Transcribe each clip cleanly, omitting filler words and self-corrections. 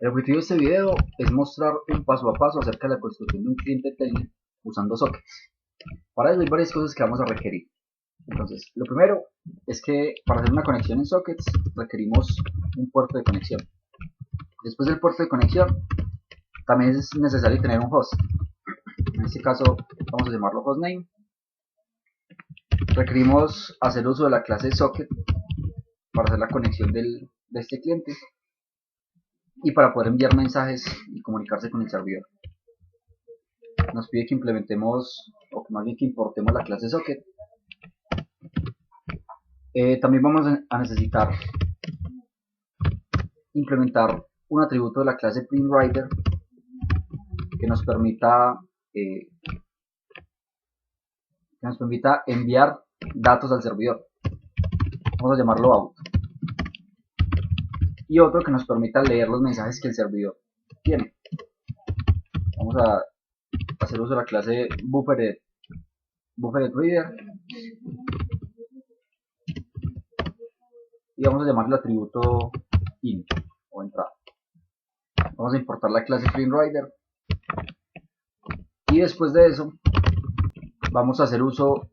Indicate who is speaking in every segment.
Speaker 1: El objetivo de este video es mostrar un paso a paso acerca de la construcción de un cliente Telnet usando sockets. Para ello hay varias cosas que vamos a requerir. Entonces, lo primero es que para hacer una conexión en sockets requerimos un puerto de conexión. Después del puerto de conexión, también es necesario tener un host. En este caso vamos a llamarlo hostname. Requerimos hacer uso de la clase socket para hacer la conexión de este cliente y para poder enviar mensajes y comunicarse con el servidor. Nos pide que implementemos, o más bien que importemos la clase socket. También vamos a necesitar implementar un atributo de la clase printWriter que nos permita enviar datos al servidor. Vamos a llamarlo out. Y otro que nos permita leer los mensajes que el servidor tiene. Vamos a hacer uso de la clase BufferedReader y vamos a llamarle el atributo in o entrada. Vamos a importar la clase printWriter y después de eso vamos a hacer uso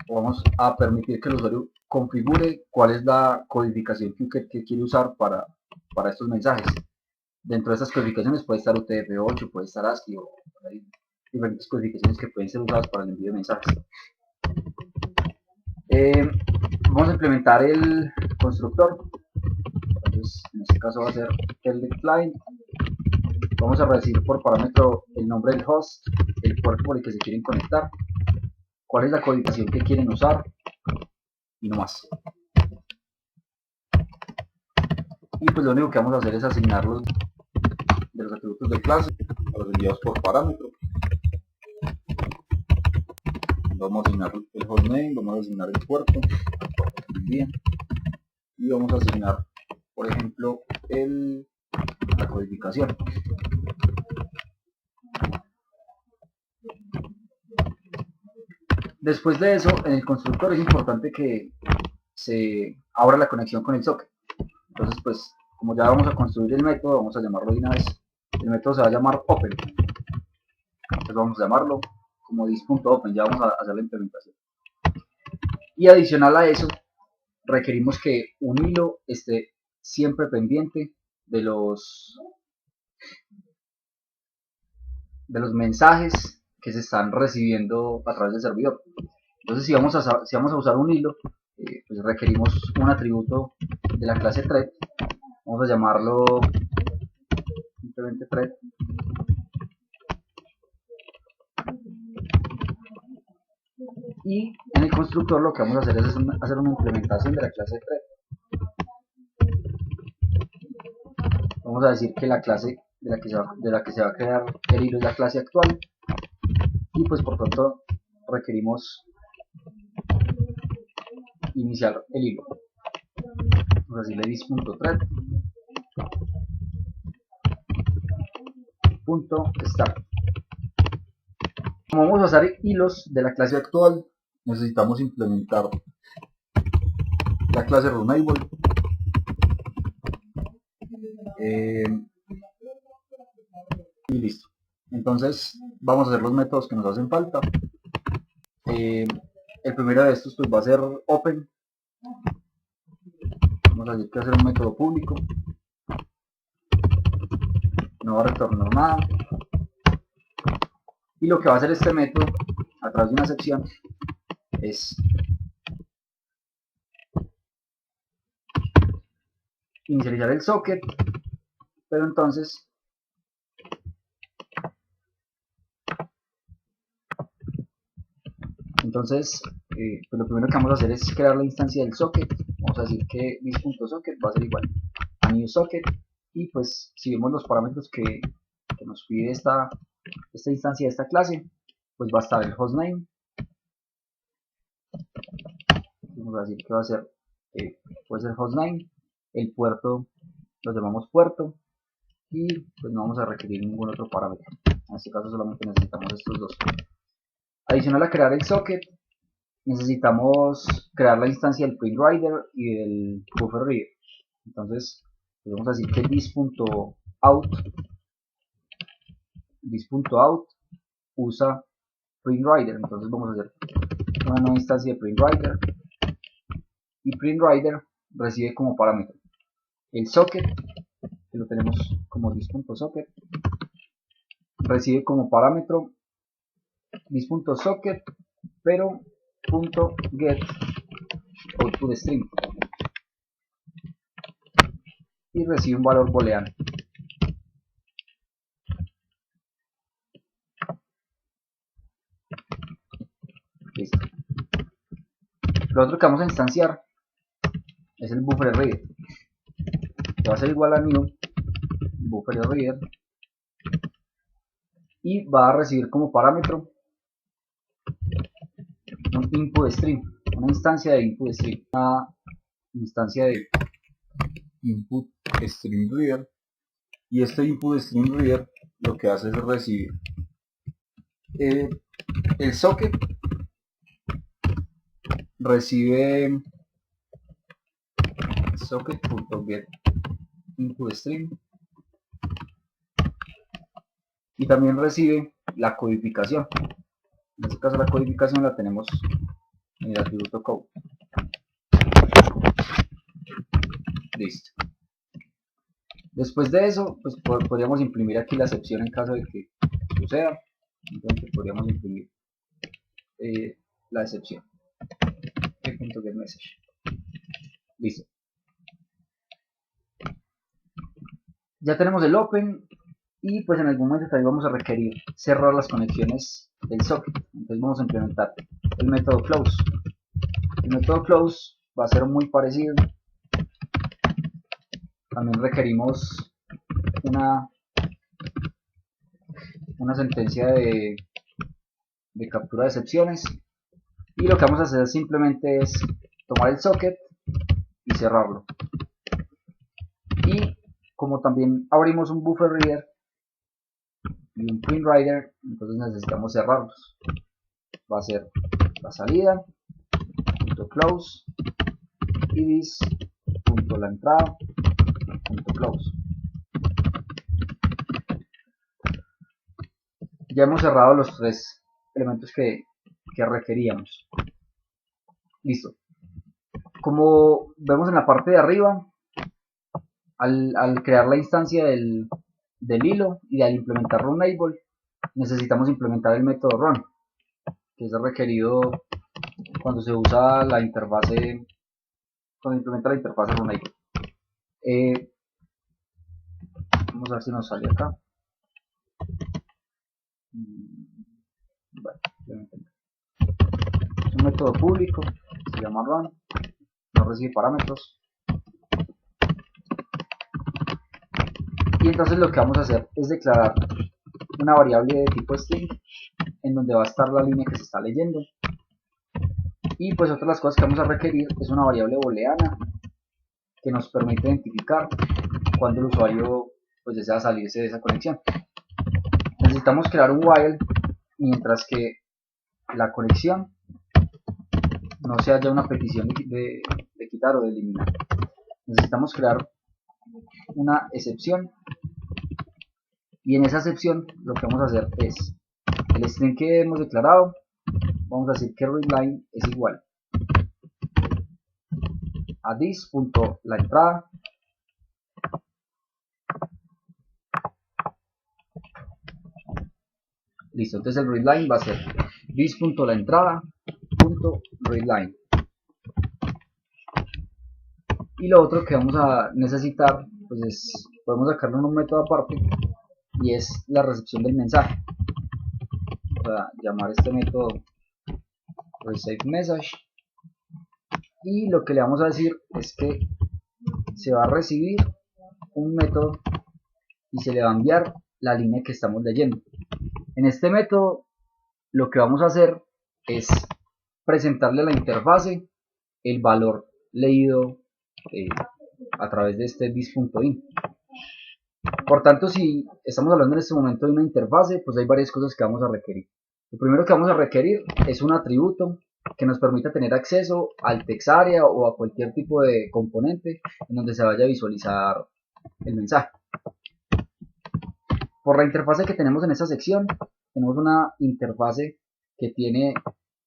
Speaker 1: o vamos a permitir que el usuario configure cuál es la codificación que quiere usar para estos mensajes. Dentro de estas codificaciones puede estar UTF-8, puede estar ASCII o hay diferentes codificaciones que pueden ser usadas para el envío de mensajes. Vamos a implementar el constructor. Entonces, en este caso va a ser TelnetClient. Vamos a recibir por parámetro el nombre del host, el puerto por el que se quieren conectar, cuál es la codificación que quieren usar y no más. Y pues lo único que vamos a hacer es asignarlos de los atributos de clase a los enviados por parámetro. Vamos a asignar el hostname, vamos a asignar el puerto, bien, y vamos a asignar, por ejemplo, la codificación. Después de eso, en el constructor es importante que se abra la conexión con el socket. Entonces, pues, como ya vamos a construir el método, vamos a llamarlo de una vez. El método se va a llamar open. Entonces vamos a llamarlo como dis.open, ya vamos a hacer la implementación. Y adicional a eso, requerimos que un hilo esté siempre pendiente de los mensajes que se están recibiendo a través del servidor. Entonces, si vamos a usar un hilo, pues requerimos un atributo de la clase thread. Vamos a llamarlo simplemente thread. Y en el constructor lo que vamos a hacer es hacer una implementación de la clase thread. Vamos a decir que la clase de la que se va a crear el hilo es la clase actual y pues por tanto requerimos iniciar el hilo. Vamos a decirle dis.thread .start. Como vamos a usar hilos de la clase actual, necesitamos implementar la clase runnable. Y listo. Entonces vamos a hacer los métodos que nos hacen falta. El primero de estos pues va a ser open. Vamos a decir que va a ser un método público. No va a retornar nada. Y lo que va a hacer este método a través de una sección es inicializar el socket, pero entonces pues lo primero que vamos a hacer es crear la instancia del socket. Vamos a decir que dis.socket va a ser igual a new socket y pues si vemos los parámetros que nos pide esta instancia de esta clase, pues va a estar el hostname. Vamos a decir que va a ser puede ser hostname, el puerto lo llamamos puerto y pues no vamos a requerir ningún otro parámetro. En este caso solamente necesitamos estos dos. Adicional a crear el socket, necesitamos crear la instancia del printWriter y del BufferedReader. Entonces pues vamos a decir que dis.printWriter out, this.out usa PrintRider. Entonces vamos a hacer una nueva instancia de PrintRider, y PrintRider recibe como parámetro el socket, que lo tenemos como this.socket, recibe como parámetro this.socket, pero .get output string, y recibe un valor booleano. Listo. Lo otro que vamos a instanciar es el buffer reader, que va a ser igual a new buffer reader, y va a recibir como parámetro un input string, una instancia de input string, una instancia de input string reader, y este input string reader lo que hace es recibir el socket, recibe socket.get input string, y también recibe la codificación. En este caso la codificación la tenemos en el atributo code. Listo. Después de eso, pues podríamos imprimir aquí la excepción en caso de que suceda. Entonces podríamos imprimir la excepción. .getMessage. Listo. Ya tenemos el open, y pues en algún momento también vamos a requerir cerrar las conexiones del socket. Entonces vamos a implementar el método close. El método close va a ser muy parecido. También requerimos una sentencia de captura de excepciones, y lo que vamos a hacer simplemente es tomar el socket y cerrarlo. Y como también abrimos un buffer reader y un PrintRider, entonces necesitamos cerrarlos. Va a ser la salida, .close, y this, la entrada, .close. Ya hemos cerrado los tres elementos que requeríamos. Listo. Como vemos en la parte de arriba, al crear la instancia del hilo y al implementar runable, necesitamos implementar el método run, que es requerido cuando se usa la interfase, cuando implementa la interfase runable. Vamos a ver si nos sale acá. Bueno, es un método público, se llama run, no recibe parámetros. Y entonces lo que vamos a hacer es declarar una variable de tipo string, en donde va a estar la línea que se está leyendo. Y pues otra de las cosas que vamos a requerir es una variable booleana que nos permite identificar cuando el usuario pues desea salirse de esa conexión. Necesitamos crear un while mientras que la conexión no se haya una petición de quitar o de eliminar. Necesitamos crear una excepción, y en esa excepción lo que vamos a hacer es el string que hemos declarado, vamos a decir que readline es igual a this.la entrada listo. Entonces el readline va a ser this.la entrada .readline, y lo otro que vamos a necesitar pues es, podemos sacarlo en un método aparte, y es la recepción del mensaje. Vamos a llamar este método receiveMessage, y lo que le vamos a decir es que se va a recibir un método y se le va a enviar la línea que estamos leyendo. En este método lo que vamos a hacer es presentarle a la interfase el valor leído a través de este this.in. Por tanto, si estamos hablando en este momento de una interfase, pues hay varias cosas que vamos a requerir. Lo primero que vamos a requerir es un atributo que nos permita tener acceso al text area o a cualquier tipo de componente en donde se vaya a visualizar el mensaje. Por la interfase que tenemos en esta sección, tenemos una interfase que tiene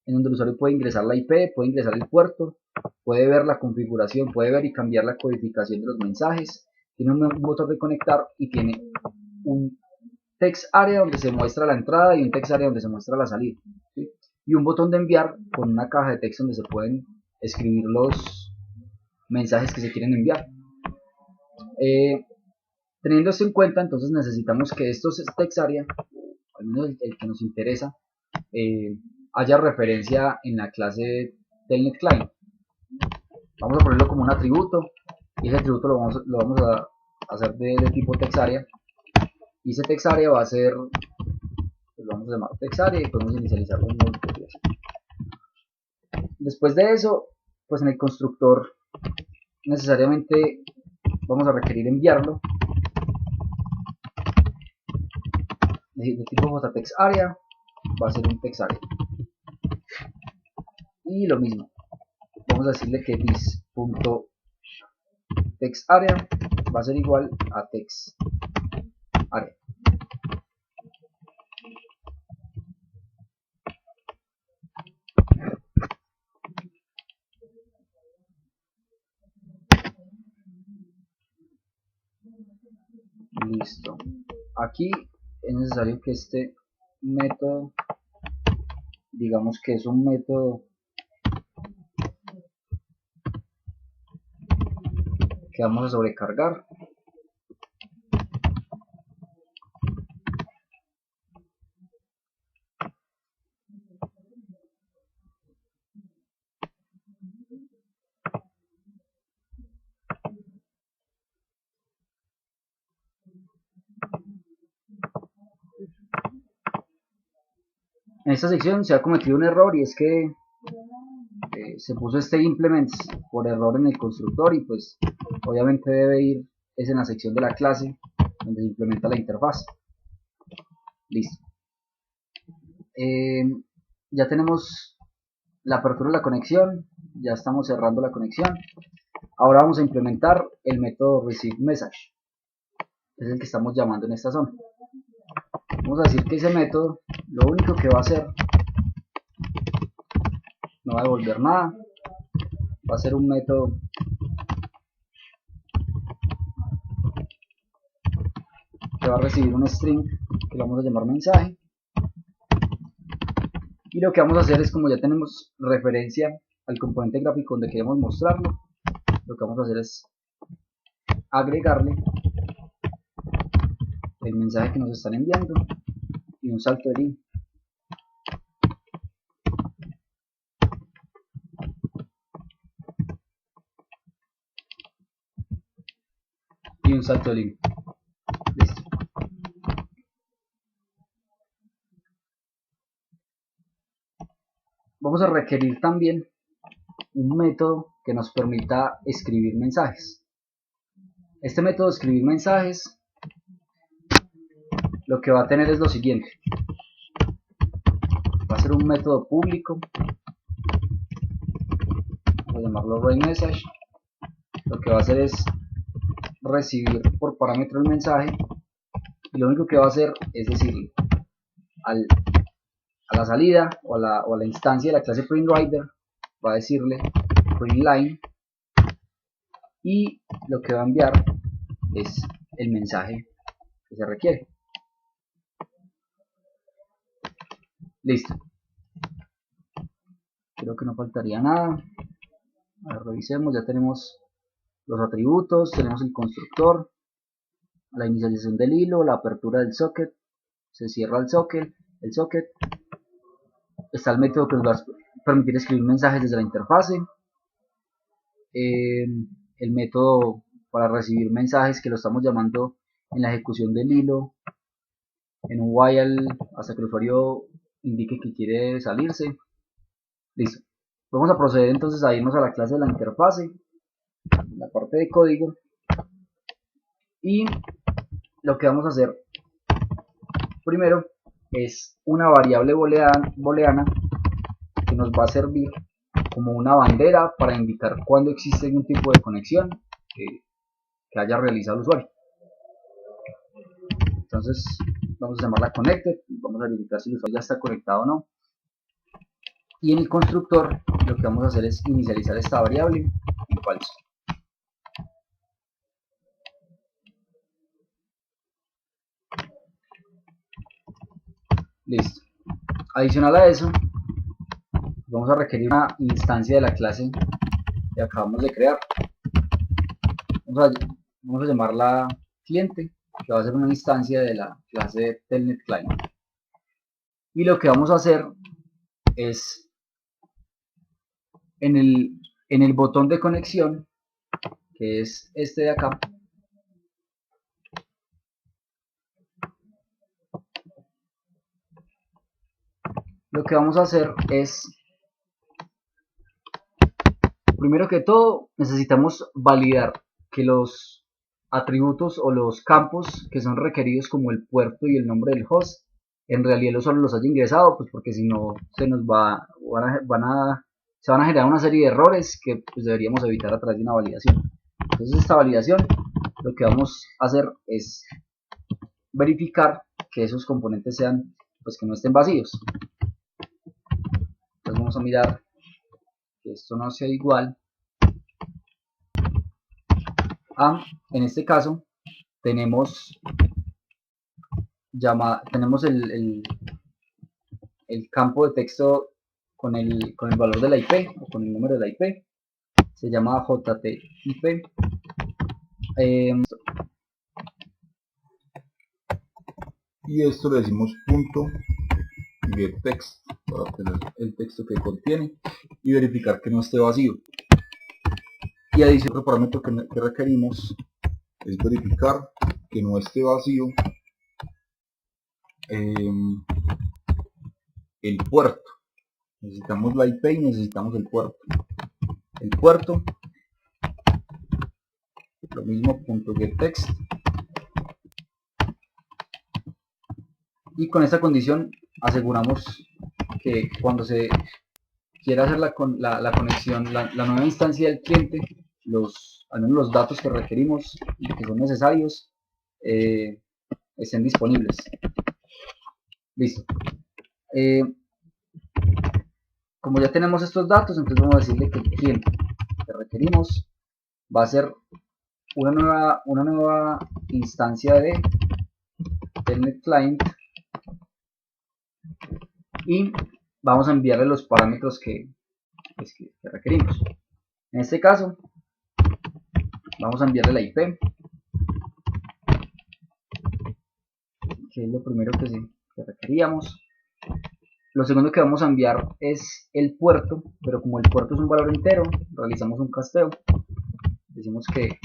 Speaker 1: en donde el usuario puede ingresar la IP, puede ingresar el puerto, puede ver la configuración, puede ver y cambiar la codificación de los mensajes, tiene un botón de conectar y tiene un text area donde se muestra la entrada y un text area donde se muestra la salida, ¿sí? Y un botón de enviar con una caja de texto donde se pueden escribir los mensajes que se quieren enviar. Teniendo esto en cuenta, entonces necesitamos que estos text area, al menos el que nos interesa, haya referencia en la clase Telnet Client. Vamos a ponerlo como un atributo y ese atributo lo vamos a hacer de tipo text area, y ese text area va a ser, pues lo vamos a llamar text area y podemos inicializarlo en null. Después de eso, pues en el constructor necesariamente vamos a requerir enviarlo de tipo jtextArea, va a ser un text area. Y lo mismo, vamos a decirle que this.textArea va a ser igual a textArea. Listo. Aquí es necesario que este método, digamos que es un método que vamos a sobrecargar. En esta sección se ha cometido un error, y es que se puso este implements por error en el constructor, y pues obviamente debe ir es en la sección de la clase donde se implementa la interfaz. Listo. Ya tenemos la apertura de la conexión, ya estamos cerrando la conexión. Ahora vamos a implementar el método receiveMessage, es el que estamos llamando en esta zona. Vamos a decir que ese método lo único que va a hacer, no va a devolver nada, va a ser un método que va a recibir un string que le vamos a llamar mensaje, y lo que vamos a hacer es, como ya tenemos referencia al componente gráfico donde queremos mostrarlo, lo que vamos a hacer es agregarle el mensaje que nos están enviando y un salto de línea. Y un salto de línea. Listo. Vamos a requerir también un método que nos permita escribir mensajes. Este método de escribir mensajes lo que va a tener es lo siguiente: va a ser un método público, vamos a llamarlo RainMessage. Lo que va a hacer es recibir por parámetro el mensaje, y lo único que va a hacer es decirle a la salida o a la instancia de la clase PrintRider, va a decirle printLine, y lo que va a enviar es el mensaje que se requiere. Listo. Creo que no faltaría nada. A ver, revisemos. Ya tenemos los atributos, tenemos el constructor, la inicialización del hilo, la apertura del socket, se cierra el socket, está el método que nos va a permitir escribir mensajes desde la interfase, el método para recibir mensajes que lo estamos llamando en la ejecución del hilo en un while hasta que el usuario indique que quiere salirse. Listo. Vamos a proceder entonces a irnos a la clase de la interfase, la parte de código, y lo que vamos a hacer primero es una variable booleana que nos va a servir como una bandera para indicar cuando existe algún tipo de conexión que haya realizado el usuario. Entonces vamos a llamarla connected, vamos a verificar si el usuario ya está conectado o no. Y en el constructor lo que vamos a hacer es inicializar esta variable en falso. Listo. Adicional a eso, vamos a requerir una instancia de la clase que acabamos de crear. Vamos a llamarla cliente, que va a ser una instancia de la clase Telnet Client. Y lo que vamos a hacer es en el botón de conexión, que es este de acá, lo que vamos a hacer es, primero que todo, necesitamos validar que los atributos o los campos que son requeridos, como el puerto y el nombre del host, en realidad el usuario los haya ingresado, pues porque si no se nos se van a generar una serie de errores que pues deberíamos evitar a través de una validación. Entonces esta validación lo que vamos a hacer es verificar que esos componentes sean, pues que no estén vacíos. Entonces vamos a mirar que esto no sea igual a, en este caso tenemos el campo de texto con el valor de la IP o con el número de la IP, se llama JTIP.
Speaker 2: Y esto le decimos punto getText para obtener el texto que contiene y verificar que no esté vacío. Y adicional, otro parámetro que requerimos es verificar que no esté vacío el puerto. Necesitamos la IP y necesitamos el puerto. El puerto, lo mismo, punto getText. Y con esta condición aseguramos que cuando se quiera hacer la conexión, la nueva instancia del cliente, al menos los datos que requerimos y que son necesarios estén disponibles. Listo. Como ya tenemos estos datos, entonces vamos a decirle que el cliente que requerimos va a ser una nueva instancia de Telnet Client y vamos a enviarle los parámetros que requerimos. En este caso vamos a enviarle la IP, que es lo primero que requeríamos. Lo segundo que vamos a enviar es el puerto, pero como el puerto es un valor entero, realizamos un casteo. Decimos que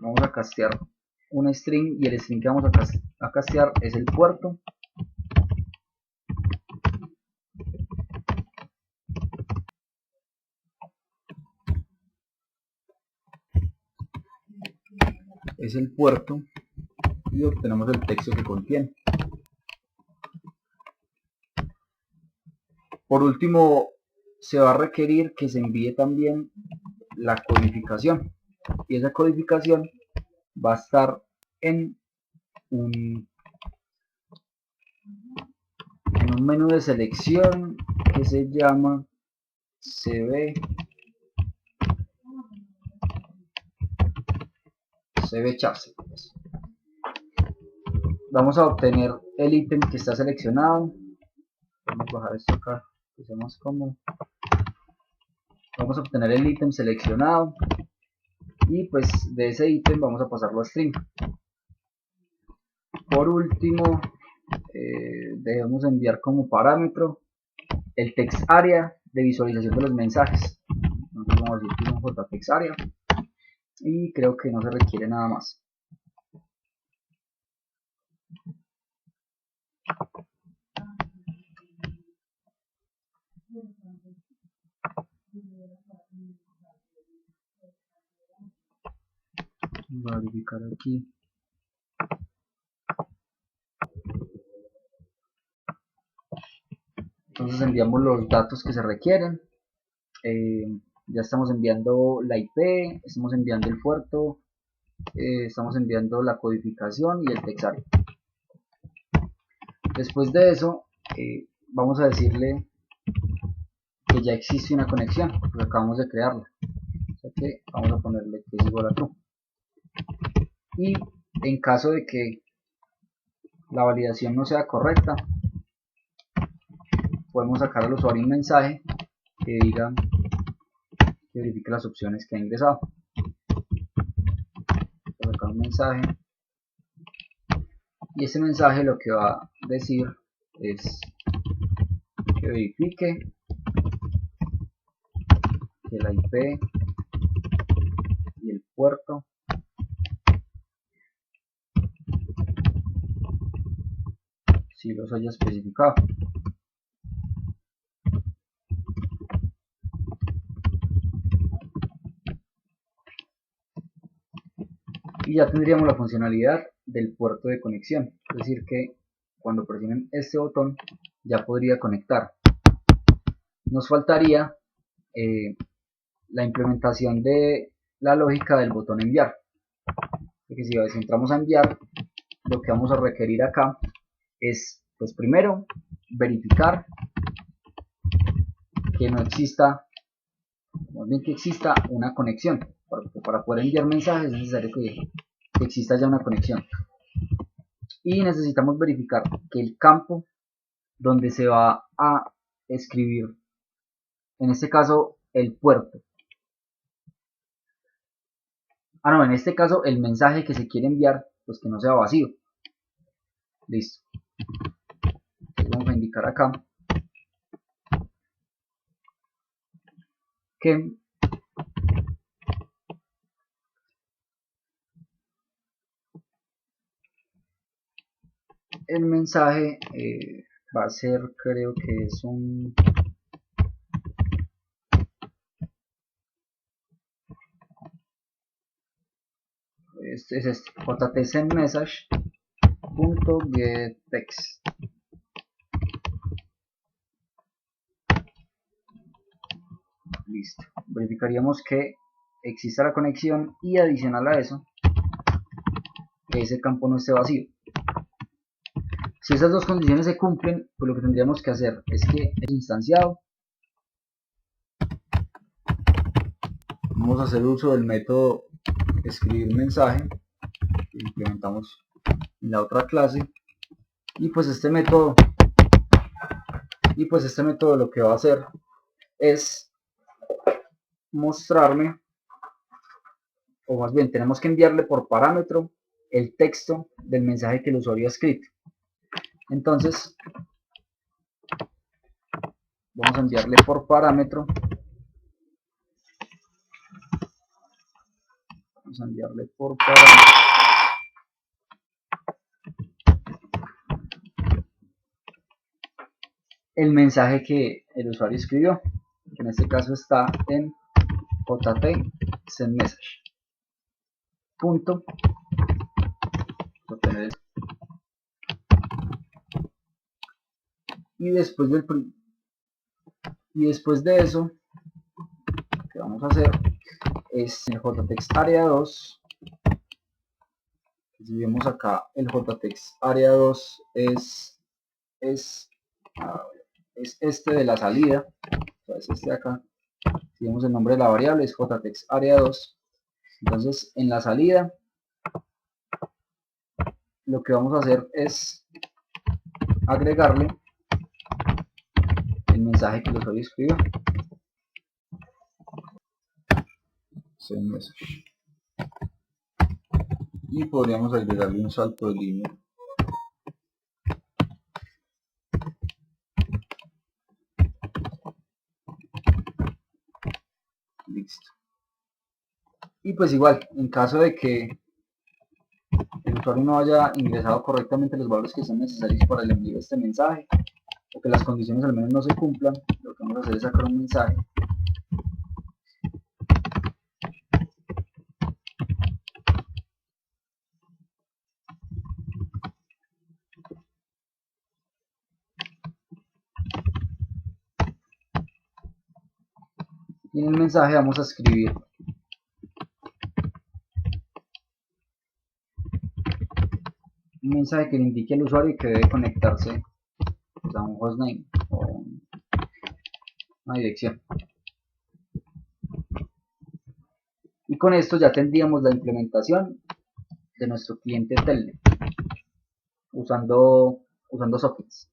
Speaker 2: vamos a castear un string y el string que vamos a castear es el puerto. Es el puerto y obtenemos el texto que contiene. Por último, se va a requerir que se envíe también la codificación, y esa codificación va a estar en un menú de selección que se llama CV Charts. Vamos a obtener el ítem que está seleccionado. Vamos a bajar esto acá, que sea más cómodo. Vamos a obtener el ítem seleccionado y pues de ese ítem vamos a pasarlo a string. Por último, debemos enviar como parámetro el text area de visualización de los mensajes. Entonces vamos a decir que es un JText area y creo que no se requiere nada más. Voy a verificar aquí. Entonces enviamos los datos que se requieren. Ya estamos enviando la IP, estamos enviando el puerto estamos enviando la codificación y el textario. Después de eso vamos a decirle que ya existe una conexión, porque acabamos de crearla. O sea que vamos a ponerle que es igual a true. Y en caso de que la validación no sea correcta, podemos sacar al usuario un mensaje que diga que verifique las opciones que ha ingresado. Voy a sacar un mensaje y ese mensaje lo que va a decir es que verifique que la IP y el puerto si los haya especificado. Y ya tendríamos la funcionalidad del puerto de conexión, es decir que cuando presionen este botón ya podría conectar. Nos faltaría la implementación de la lógica del botón enviar, porque si entramos a enviar, lo que vamos a requerir acá es, pues primero, verificar que no exista, más bien que exista una conexión. Para poder enviar mensajes es necesario que exista ya una conexión. Y necesitamos verificar que el campo donde se va a escribir, en este caso el puerto, no, en este caso el mensaje que se quiere enviar, pues que no sea vacío. Listo. Entonces vamos a indicar acá que el mensaje va a ser, creo que es un es este jtSendMessage.getText. Listo. Verificaríamos que exista la conexión y adicional a eso que ese campo no esté vacío. Si esas dos condiciones se cumplen, pues lo que tendríamos que hacer es que el instanciado, vamos a hacer uso del método escribir mensaje que implementamos en la otra clase, y pues este método lo que va a hacer es mostrarme, o más bien tenemos que enviarle por parámetro el texto del mensaje que el usuario ha escrito. Entonces vamos a enviarle por parámetro, el mensaje que el usuario escribió, que en este caso está en jtSendMessage. Punto. Y después de eso, lo que vamos a hacer es el jtext area 2. Si vemos acá, el jtext area 2 es este de la salida, o sea, es este de acá. Si vemos el nombre de la variable es jtext area 2. Entonces en la salida lo que vamos a hacer es agregarle el mensaje que el usuario escribió. Y podríamos agregarle un salto de línea. Listo. Y pues igual, en caso de que el usuario no haya ingresado correctamente los valores que son necesarios para el envío de este mensaje, o que las condiciones al menos no se cumplan, lo que vamos a hacer es sacar un mensaje y en el mensaje vamos a escribir
Speaker 1: un mensaje que le indique al usuario que debe conectarse pues, a un hostname o una dirección. Y con esto ya tendríamos la implementación de nuestro cliente Telnet usando sockets.